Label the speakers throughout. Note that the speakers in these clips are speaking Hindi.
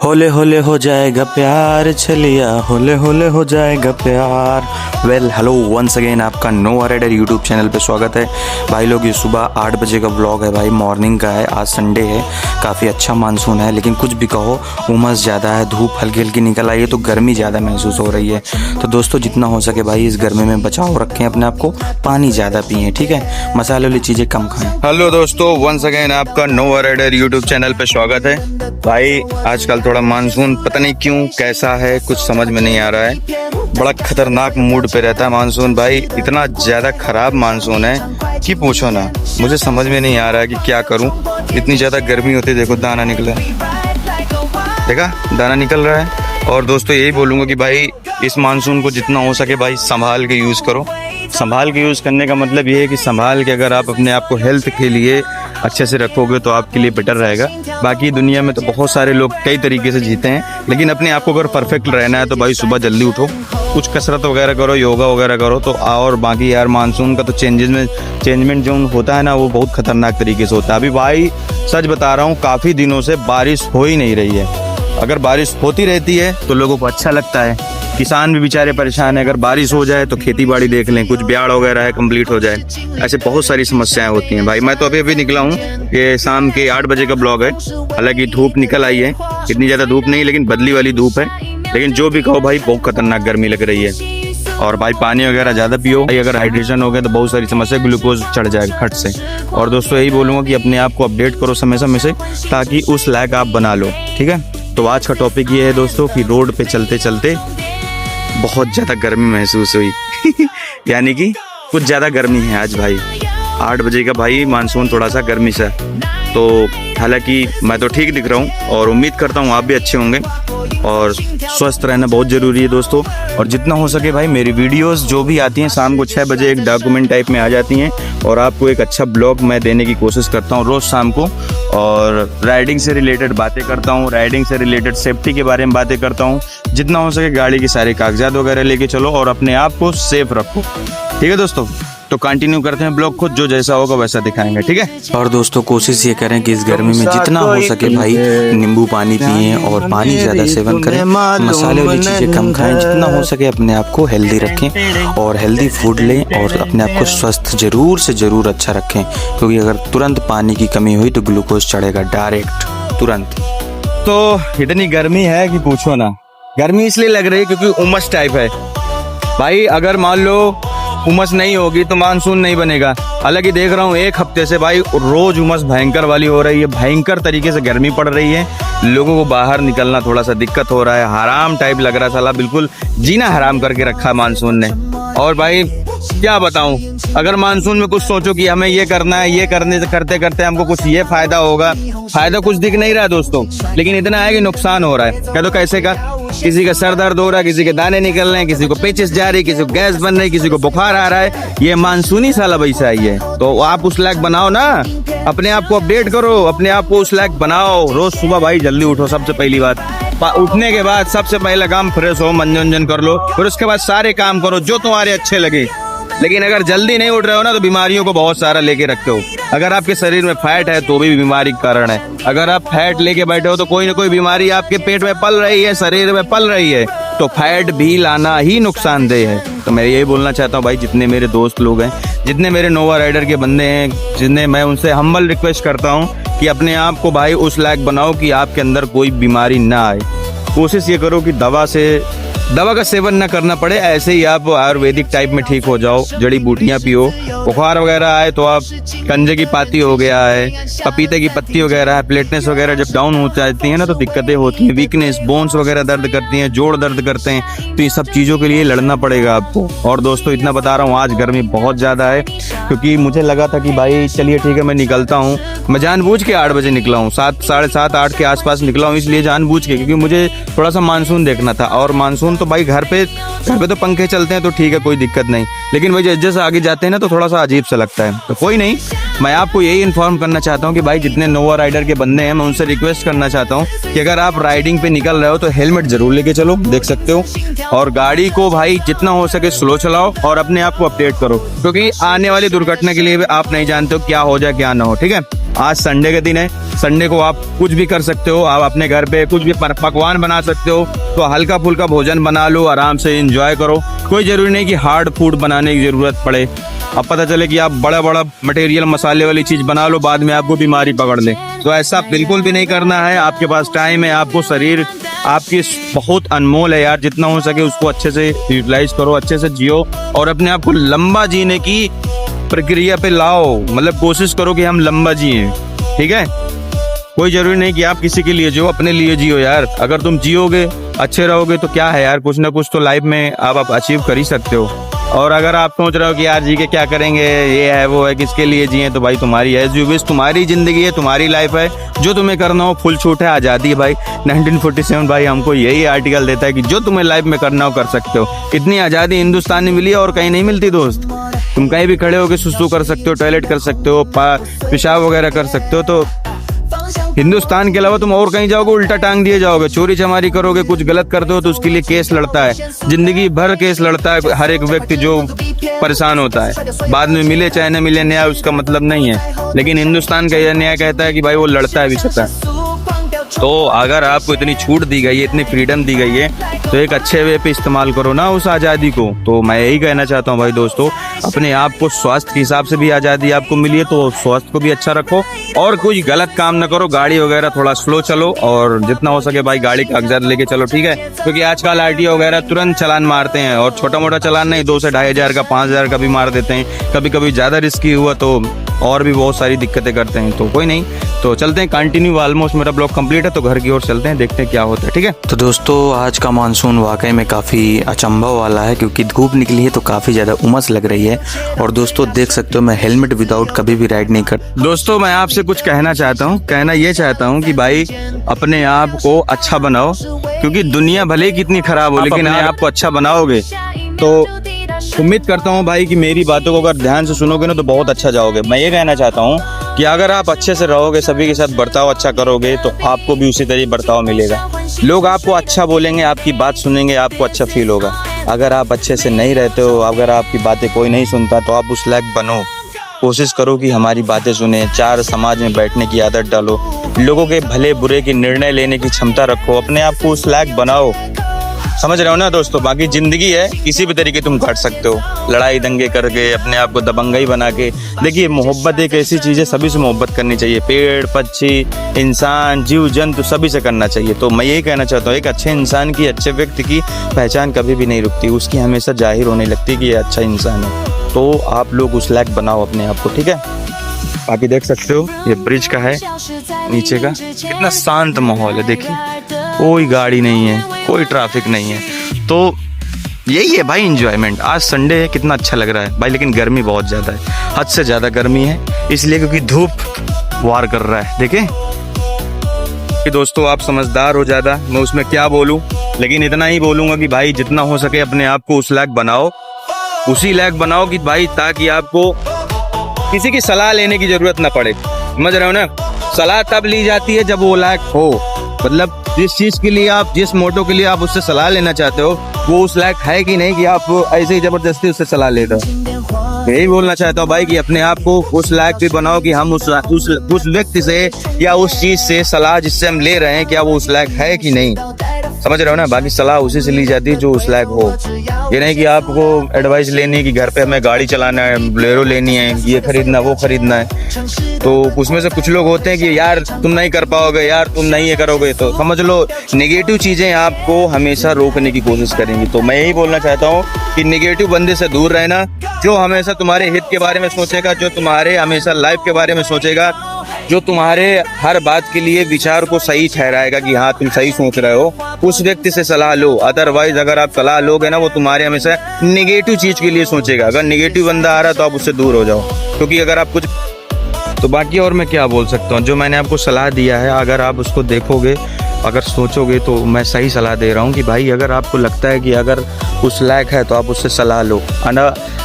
Speaker 1: होले होले हो जाएगा प्यार चलिया, होले होले हो जाएगा प्यार। वेल हेलो वंस अगेन, आपका नो राइडर यूट्यूब चैनल पे स्वागत है भाई लोग। ये सुबह 8 बजे का ब्लॉग है भाई, मॉर्निंग का है। आज संडे है, काफ़ी अच्छा मानसून है, लेकिन कुछ भी कहो उमस ज़्यादा है, धूप हल्की हल्की निकल आई है तो गर्मी ज़्यादा महसूस हो रही है। तो दोस्तों जितना हो सके भाई इस गर्मी में बचाव रखें अपने आप को, पानी ज़्यादा पिएं, ठीक है, मसाले वाली चीज़ें कम खाएं। हेलो दोस्तों, वंस अगेन आपका नो राइडर यूट्यूब चैनल पे स्वागत है भाई। आजकल थोड़ा मानसून पता नहीं क्यों कैसा है, कुछ समझ में नहीं आ रहा है। बड़ा खतरनाक मूड पे रहता है मानसून भाई, इतना ज़्यादा खराब मानसून है कि पूछो ना। मुझे समझ में नहीं आ रहा है कि क्या करूं, इतनी ज़्यादा गर्मी होती है। देखो दाना निकला, देखा दाना निकल रहा है। और दोस्तों यही बोलूँगा कि भाई इस मानसून को जितना हो सके भाई संभाल के यूज़ करो। संभाल के यूज़ करने का मतलब ये है कि संभाल के अगर आप अपने आप को हेल्थ के लिए अच्छे से रखोगे तो आपके लिए बेटर रहेगा। बाकी दुनिया में तो बहुत सारे लोग कई तरीके से जीते हैं, लेकिन अपने आप को अगर परफेक्ट रहना है तो भाई सुबह जल्दी उठो, कुछ कसरत वगैरह करो, योगा वगैरह करो तो। और बाकी यार मानसून का तो चेंजमेंट जो होता है ना वो बहुत खतरनाक तरीके से होता है। अभी भाई सच बता रहा हूँ, काफ़ी दिनों से बारिश हो ही नहीं रही है। अगर बारिश होती रहती है तो लोगों को अच्छा लगता है, किसान भी बेचारे परेशान है। अगर बारिश हो जाए तो खेती बाड़ी देख लें, कुछ ब्याड़ वगैरह है कंप्लीट हो जाए, ऐसे बहुत सारी समस्याएं होती हैं भाई। मैं तो अभी निकला हूँ, ये शाम के 8 बजे का ब्लॉग है। हालांकि धूप निकल आई है, इतनी ज़्यादा धूप नहीं लेकिन बदली वाली धूप है। लेकिन जो भी कहो भाई बहुत खतरनाक गर्मी लग रही है। और भाई पानी वगैरह ज़्यादा पियो भाई, अगर हाइड्रेशन हो गया तो बहुत सारी समस्या, ग्लूकोज चढ़ जाएगा फट से। और दोस्तों यही बोलूँगा कि अपने आप को अपडेट करो समय समय से, ताकि उस लायक आप बना लो, ठीक है। तो आज का टॉपिक ये है दोस्तों कि रोड पे चलते चलते बहुत ज़्यादा गर्मी महसूस हुई यानी कि कुछ ज़्यादा गर्मी है आज भाई। 8 बजे का भाई मानसून थोड़ा सा गर्मी सा। तो हालांकि मैं तो ठीक दिख रहा हूँ और उम्मीद करता हूँ आप भी अच्छे होंगे। और स्वस्थ रहना बहुत ज़रूरी है दोस्तों। और जितना हो सके भाई मेरी वीडियोस जो भी आती हैं शाम को 6 बजे एक डॉक्यूमेंट टाइप में आ जाती हैं, और आपको एक अच्छा ब्लॉग मैं देने की कोशिश करता हूँ रोज़ शाम को। और राइडिंग से रिलेटेड बातें करता हूँ, राइडिंग से रिलेटेड सेफ्टी के बारे में बातें करता हूँ। जितना हो सके गाड़ी के सारे कागजात वगैरह लेके चलो और अपने आप को सेफ रखो, ठीक है दोस्तों। तो कंटिन्यू करते हैं ब्लॉग को, जो जैसा होगा वैसा दिखाएंगे, ठीक है। और दोस्तों कोशिश ये करें कि इस गर्मी में जितना हो सके भाई नींबू पानी पिएं और पानी ज़्यादा सेवन करें, मसाले वाली चीज़ें कम खाएं। जितना हो सके अपने आप को हेल्दी रखें और हेल्दी फूड लें और अपने आप को स्वस्थ ज़रूर से ज़रूर अच्छा रखें, क्योंकि अगर तुरंत पानी की कमी हुई तो ग्लूकोज चढ़ेगा डायरेक्ट तुरंत। तो इतनी गर्मी है कि पूछो ना। गर्मी इसलिए लग रही है क्योंकि उमस टाइप है भाई। अगर मान लो उमस नहीं होगी तो मानसून नहीं बनेगा। हालांकि देख रहा हूँ 1 हफ्ते से भाई रोज उमस भयंकर वाली हो रही है, भयंकर तरीके से गर्मी पड़ रही है। लोगों को बाहर निकलना थोड़ा सा दिक्कत हो रहा है, हराम टाइप लग रहा है। साला बिल्कुल जीना हराम करके रखा है मानसून ने। और भाई क्या बताऊं, अगर मानसून में कुछ सोचो कि हमें ये करना है, ये करने से करते करते हमको कुछ ये फायदा होगा, फायदा कुछ दिख नहीं रहा है दोस्तों। लेकिन इतना है कि नुकसान हो रहा है। कह दो कैसे का, किसी का सर दर्द हो रहा है, किसी के दाने निकल रहे हैं, किसी को पेचिस जा रही है, किसी को गैस बन रही है, किसी को बुखार आ रहा है। ये मानसूनी साला वैसा ही है। तो आप उस लायक बनाओ ना, अपने आप को अपडेट करो, अपने आप को उस लायक बनाओ। रोज सुबह भाई जल्दी उठो, सबसे पहली बात। उठने के बाद सबसे पहला काम फ्रेश हो, मनोरंजन कर लो, फिर उसके बाद सारे काम करो जो तुम्हारे अच्छे लगे। लेकिन अगर जल्दी नहीं उठ रहे हो ना तो बीमारियों को बहुत सारा लेके रखते हो। अगर आपके शरीर में फैट है तो भी बीमारी का कारण है। अगर आप फैट लेके बैठे हो तो कोई ना कोई बीमारी आपके पेट में पल रही है, शरीर में पल रही है। तो फैट भी लाना ही नुकसानदेह है। तो मैं यही बोलना चाहता हूँ भाई, जितने मेरे दोस्त लोग हैं, जितने मेरे नोवा राइडर के बंदे हैं, जिन्हें मैं उनसे हम्बल रिक्वेस्ट करता हूँ कि अपने आप को भाई उस लायक बनाओ कि आपके अंदर कोई बीमारी ना आए। कोशिश ये करो कि दवा का सेवन न करना पड़े, ऐसे ही आप आयुर्वेदिक टाइप में ठीक हो जाओ। जड़ी बूटियां पियो, बुखार वगैरह आए तो आप कंजे की पाती हो गया है, पपीते की पत्ती वगैरह है। प्लेटनेस वगैरह जब डाउन हो जाती है ना तो दिक्कतें होती हैं, वीकनेस, बोन्स वगैरह दर्द करती हैं, जोड़ दर्द करते हैं। तो ये सब चीज़ों के लिए लड़ना पड़ेगा आपको। और दोस्तों इतना बता रहा हूँ, आज गर्मी बहुत ज़्यादा है, क्योंकि मुझे लगा था कि भाई चलिए ठीक है मैं निकलता हूँ। मैं जानबूझ के 8 बजे निकला हूँ, 7, साढ़े 7, 8 के आसपास निकला हूँ, इसलिए जानबूझ के, क्योंकि मुझे थोड़ा सा मानसून देखना था। और मानसून तो भाई घर पे तो पंखे चलते हैं तो ठीक है, कोई दिक्कत नहीं। लेकिन भाई जैसे जैसे आगे जाते हैं ना तो थोड़ा सा अजीब सा लगता है। तो कोई नहीं, मैं आपको यही इन्फॉर्म करना चाहता हूँ कि भाई जितने नोवा राइडर के बंदे हैं, मैं उनसे रिक्वेस्ट करना चाहता हूँ कि अगर आप राइडिंग पे निकल रहे हो तो हेलमेट जरूर लेके चलो, देख सकते हो। और गाड़ी को भाई जितना हो सके स्लो चलाओ और अपने आप को अपडेट करो, क्योंकि आने वाली दुर्घटना के लिए आप नहीं जानते हो क्या हो जाए क्या ना हो, ठीक है।
Speaker 2: आज संडे के दिन है, संडे को आप कुछ भी कर सकते हो। आप अपने घर पे कुछ भी पकवान बना सकते हो, तो हल्का फुल्का भोजन बना लो, आराम से एंजॉय करो। कोई जरूरी नहीं कि हार्ड फूड बनाने की जरूरत पड़े। अब पता चले कि आप बड़ा बड़ा मटेरियल मसाले वाली चीज बना लो, बाद में आपको बीमारी पकड़ ले, तो ऐसा बिल्कुल भी नहीं करना है। आपके पास टाइम है, आपको शरीर आपकी बहुत अनमोल है यार, जितना हो सके उसको अच्छे से यूटिलाइज करो, अच्छे से जियो और अपने आप को लंबा जीने की प्रक्रिया पे लाओ। मतलब कोशिश करो कि हम लंबा जिए, ठीक है। कोई जरूरी नहीं कि आप किसी के लिए जियो, अपने लिए जियो यार। अगर तुम जियोगे, अच्छे रहोगे तो क्या है यार, कुछ ना कुछ तो लाइफ में आप अचीव कर ही सकते हो। और अगर आप सोच रहे हो कि यार जी के क्या करेंगे, ये है वो है, किसके लिए जिए, तो भाई तुम्हारी एज यू विश, तुम्हारी जिंदगी है, तुम्हारी लाइफ है, जो तुम्हें करना हो फुल छूट है, आज़ादी है भाई। 1947 भाई हमको यही आर्टिकल देता है कि जो तुम्हें लाइफ में करना हो कर सकते हो। इतनी आज़ादी हिंदुस्तान में मिली है और कहीं नहीं मिलती दोस्त। तुम कहीं भी खड़े होकर सुसु कर सकते हो, टॉयलेट कर सकते हो, पेशाब वगैरह कर सकते हो, तो हिंदुस्तान के अलावा तुम और कहीं जाओगे उल्टा टांग दिए जाओगे। चोरी चमारी करोगे, कुछ गलत कर दो तो उसके लिए केस लड़ता है, जिंदगी भर केस लड़ता है हर एक व्यक्ति जो परेशान होता है। बाद में मिले चाहे न मिले न्याय उसका मतलब नहीं है, लेकिन हिंदुस्तान का यह न्याय कहता है कि भाई वो लड़ता है भी सकता है। तो अगर आपको इतनी छूट दी गई है, इतनी फ्रीडम दी गई है, तो एक अच्छे वे पे इस्तेमाल करो ना उस आज़ादी को। तो मैं यही कहना चाहता हूँ भाई दोस्तों, अपने आप को स्वास्थ्य के हिसाब से भी आज़ादी आपको मिली है, तो स्वास्थ्य को भी अच्छा रखो और कोई गलत काम ना करो। गाड़ी वगैरह थोड़ा स्लो चलो और जितना हो सके भाई गाड़ी का कागजात लेके चलो, ठीक है। क्योंकि आजकल आरटीओ वगैरह तुरंत चालान मारते हैं, और छोटा मोटा चालान नहीं, 2 से 2,500 का 5,000 का भी मार देते हैं। कभी कभी ज़्यादा रिस्की हुआ तो और भी बहुत सारी दिक्कतें करते हैं। तो कोई नहीं, तो चलते हैं कंटिन्यू। ऑलमोस्ट मेरा ब्लॉग कंप्लीट है, तो घर की ओर चलते हैं, देखते हैं क्या होता है, ठीक है।
Speaker 1: तो दोस्तों आज का मानसून वाकई में काफ़ी अचंभा वाला है, क्योंकि धूप निकली है तो काफ़ी ज़्यादा उमस लग रही है। और दोस्तों देख सकते हो मैं हेलमेट विदाउट कभी भी राइड नहीं कर।
Speaker 2: दोस्तों मैं आपसे कुछ कहना चाहता हूँ, कहना ये चाहता हूँ कि भाई अपने आप को अच्छा बनाओ, क्योंकि दुनिया भले ही कितनी खराब हो, लेकिन आप को अच्छा बनाओगे तो उम्मीद करता हूँ भाई कि मेरी बातों को अगर ध्यान से सुनोगे ना तो बहुत अच्छा जाओगे। मैं ये कहना चाहता हूँ कि अगर आप अच्छे से रहोगे, सभी के साथ बर्ताव अच्छा करोगे, तो आपको भी उसी तरह बर्ताव मिलेगा। लोग आपको अच्छा बोलेंगे, आपकी बात सुनेंगे, आपको अच्छा फील होगा। अगर आप अच्छे से नहीं रहते हो, अगर आपकी बातें कोई नहीं सुनता, तो आप उस लायक बनो। कोशिश करो कि हमारी बातें सुने, चार समाज में बैठने की आदत डालो, लोगों के भले बुरे की निर्णय लेने की क्षमता रखो, अपने आप को उस लायक बनाओ। समझ रहे हो ना दोस्तों। बाकी जिंदगी है, किसी भी तरीके तुम काट सकते हो, लड़ाई दंगे करके, अपने आप को दबंगई बना के। देखिए मोहब्बत एक ऐसी चीज़ है, सभी से मोहब्बत करनी चाहिए, पेड़ पक्षी इंसान जीव जंतु सभी से करना चाहिए। तो मैं यही कहना चाहता हूँ, एक अच्छे इंसान की, अच्छे व्यक्ति की पहचान कभी भी नहीं रुकती, उसकी हमेशा जाहिर होने लगती है कि ये अच्छा इंसान है। तो आप लोग उस लायक बनाओ अपने आप को, ठीक है। बाकी देख सकते हो ये ब्रिज का है, नीचे का कितना शांत माहौल है। देखिए कोई गाड़ी नहीं है, कोई ट्रैफिक नहीं है, तो यही है भाई इंजॉयमेंट। आज संडे है, कितना अच्छा लग रहा है भाई, लेकिन गर्मी बहुत ज़्यादा है, हद से ज़्यादा गर्मी है, इसलिए क्योंकि धूप वार कर रहा है। देखें दोस्तों, आप समझदार हो ज़्यादा, मैं उसमें क्या बोलूँ, लेकिन इतना ही बोलूँगा कि भाई जितना हो सके अपने आप को उस लायक बनाओ, उसी लायक बनाओ कि भाई ताकि आपको किसी की सलाह लेने की जरूरत ना पड़े। समझ रहे हो ना। सलाह तब ली जाती है जब वो लायक हो, मतलब जिस चीज़ के लिए आप, जिस मोटो के लिए आप उससे सलाह लेना चाहते हो, वो उस लायक है कि नहीं कि आप ऐसे ही जबरदस्ती उससे सलाह ले रहे हो। यही बोलना चाहता हूँ भाई कि अपने आप को उस लायक भी बनाओ कि हम उस व्यक्ति से या उस चीज़ से सलाह जिससे हम ले रहे हैं, क्या वो उस लायक है कि नहीं। समझ रहे हो ना। बाकी सलाह उसी से ली जाती है जो उस लायक हो। ये नहीं कि आपको एडवाइस लेनी है कि घर पे हमें गाड़ी चलाना है, बोलेरो लेनी है, ये खरीदना वो खरीदना है। तो उसमें से कुछ लोग होते हैं कि यार तुम नहीं कर पाओगे, यार तुम नहीं ये करोगे, तो समझ लो नेगेटिव चीज़ें आपको हमेशा रोकने की कोशिश करेंगी। तो मैं यही बोलना चाहता हूँ कि नेगेटिव बंदे से दूर रहना, जो हमेशा तुम्हारे हित के बारे में सोचेगा, जो तुम्हारे हमेशा लाइफ के बारे में सोचेगा, जो तुम्हारे हर बात के लिए विचार को सही ठहराएगा कि हाँ तुम सही सोच रहे हो, उस व्यक्ति से सलाह लो। अदरवाइज अगर आप सलाह लोगे ना, वो तुम्हारे हमेशा नेगेटिव चीज़ के लिए सोचेगा। अगर नेगेटिव बंदा आ रहा है तो आप उससे दूर हो जाओ, क्योंकि अगर आप कुछ तो बाकी और मैं क्या बोल सकता हूँ, जो मैंने आपको सलाह दिया है अगर आप उसको देखोगे, अगर सोचोगे, तो मैं सही सलाह दे रहा हूँ कि भाई अगर आपको लगता है कि अगर उस लायक है तो आप उससे सलाह लो।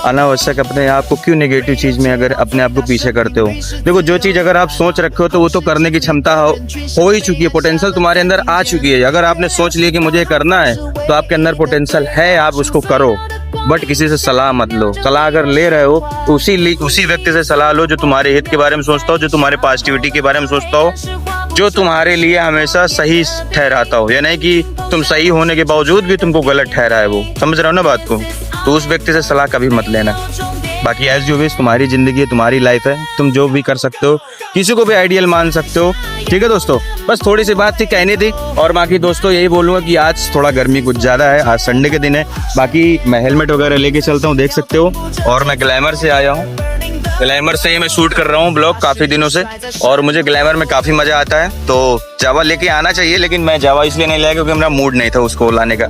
Speaker 2: अनावश्यक अपने आप को क्यों नेगेटिव चीज़ में अगर अपने आप को पीछे करते हो। देखो जो चीज़ अगर आप सोच रखे हो तो वो तो करने की क्षमता हो ही चुकी है, पोटेंशियल तुम्हारे अंदर आ चुकी है। अगर आपने सोच लिया कि मुझे करना है तो आपके अंदर पोटेंशियल है, आप उसको करो। बट किसी से सलाह मत लो। सलाह अगर ले रहे हो तो उसी व्यक्ति से सलाह लो जो तुम्हारे हित के बारे में सोचता हो, जो तुम्हारे पॉजिटिविटी के बारे में सोचता हो, जो तुम्हारे लिए हमेशा सही ठहराता हो। या नहीं कि तुम सही होने के बावजूद भी तुमको गलत ठहराए वो। समझ रहे हो ना बात को? तो उस व्यक्ति से सलाह कभी मत लेना। बाकी एज यू विश, तुम्हारी जिंदगी है, तुम्हारी लाइफ है, तुम जो भी कर सकते हो, किसी को भी आइडियल मान सकते हो। ठीक है दोस्तों, बस थोड़ी सी बात थी कहनी थी। और बाकी दोस्तों यही बोलूँगा कि आज थोड़ा गर्मी कुछ ज़्यादा है, आज संडे के दिन है। बाकी मैं हेलमेट वगैरह लेके चलता हूँ, देख सकते हो। और मैं ग्लैमर से आया हूँ, ग्लैमर से ही मैं शूट कर रहा हूँ ब्लॉग काफ़ी दिनों से, और मुझे ग्लैमर में काफ़ी मज़ा आता है। तो जावा लेके आना चाहिए, लेकिन मैं जावा इसलिए नहीं लाया क्योंकि मेरा मूड नहीं था उसको लाने का।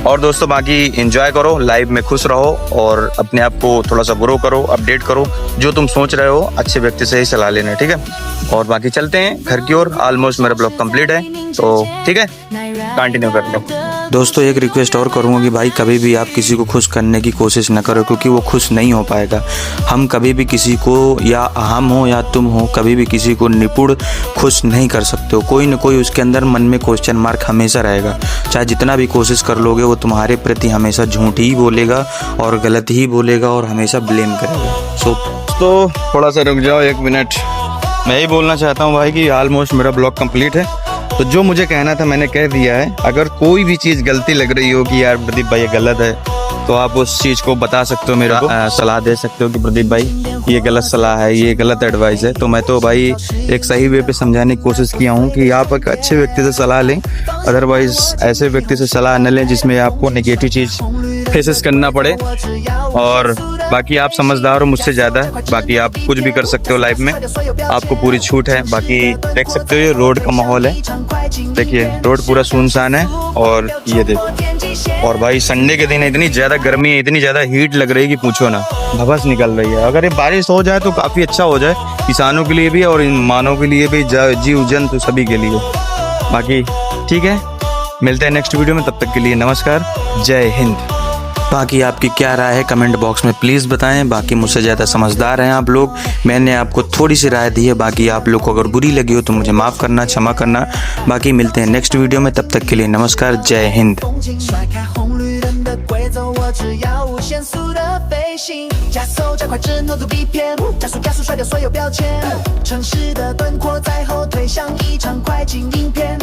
Speaker 2: और दोस्तों बाकी एंजॉय करो, लाइफ में खुश रहो और अपने आप को थोड़ा सा ग्रो करो, अपडेट करो। जो तुम सोच रहे हो अच्छे व्यक्ति से ही सलाह लेना, ठीक है? और बाकी चलते हैं घर की ओर। ऑलमोस्ट मेरा ब्लॉग कंप्लीट है, तो ठीक है, कंटिन्यू कर लो।
Speaker 1: दोस्तों एक रिक्वेस्ट और करूँगा कि भाई कभी भी आप किसी को खुश करने की कोशिश न करो, क्योंकि वो खुश नहीं हो पाएगा। हम कभी भी किसी को, या हम हो या तुम हो, कभी भी किसी को निपुण खुश नहीं कर सकते हो। कोई न कोई उसके अंदर मन में क्वेश्चन मार्क हमेशा रहेगा। चाहे जितना भी कोशिश कर लोगे, वो तुम्हारे प्रति हमेशा झूठ ही बोलेगा और गलत ही बोलेगा और हमेशा ब्लेम करेगा। सो
Speaker 2: तो थोड़ा सा रुक जाओ, 1 मिनट। मैं यही बोलना चाहता हूँ भाई कि ऑलमोस्ट मेरा ब्लॉग कंप्लीट है। तो जो मुझे कहना था मैंने कह दिया है। अगर कोई भी चीज़ गलती लग रही हो कि यार प्रदीप भाई ये गलत है, तो आप उस चीज़ को बता सकते हो, मेरे को सलाह दे सकते हो कि प्रदीप भाई ये गलत सलाह है, ये गलत एडवाइस है। तो मैं तो भाई एक सही वे पे समझाने की कोशिश किया हूँ कि आप एक अच्छे व्यक्ति से सलाह लें, अदरवाइज ऐसे व्यक्ति से सलाह न लें जिसमें आपको नेगेटिव चीज़ फेसेस करना पड़े। और बाकी आप समझदार हो मुझसे ज़्यादा, बाकी आप कुछ भी कर सकते हो लाइफ में, आपको पूरी छूट है। बाकी देख सकते हो ये रोड का माहौल है, देखिए रोड पूरा सुनसान है। और ये देखो, और भाई संडे के दिन इतनी ज़्यादा गर्मी है, इतनी ज़्यादा हीट लग रही है कि पूछो ना, भभस निकल रही है। अगर ये बारिश हो जाए तो काफ़ी अच्छा हो जाए, किसानों के लिए भी और इन मानव के लिए भी, जीव जंतु सभी के लिए। बाकी ठीक है, मिलते हैं नेक्स्ट वीडियो में, तब तक के लिए नमस्कार, जय हिंद।
Speaker 1: बाकी आपकी क्या राय है कमेंट बॉक्स में प्लीज़ बताएं। बाकी मुझसे ज़्यादा समझदार हैं आप लोग, मैंने आपको थोड़ी सी राय दी है। बाकी आप लोग को अगर बुरी लगी हो तो मुझे माफ़ करना, क्षमा करना। बाकी मिलते हैं नेक्स्ट वीडियो में, तब तक के लिए नमस्कार, जय हिंद।
Speaker 3: 只要无限速的飞行，加速加快之诺度比偏，加速加速甩掉所有标签，城市的轮廓在后退，像一场快进影片。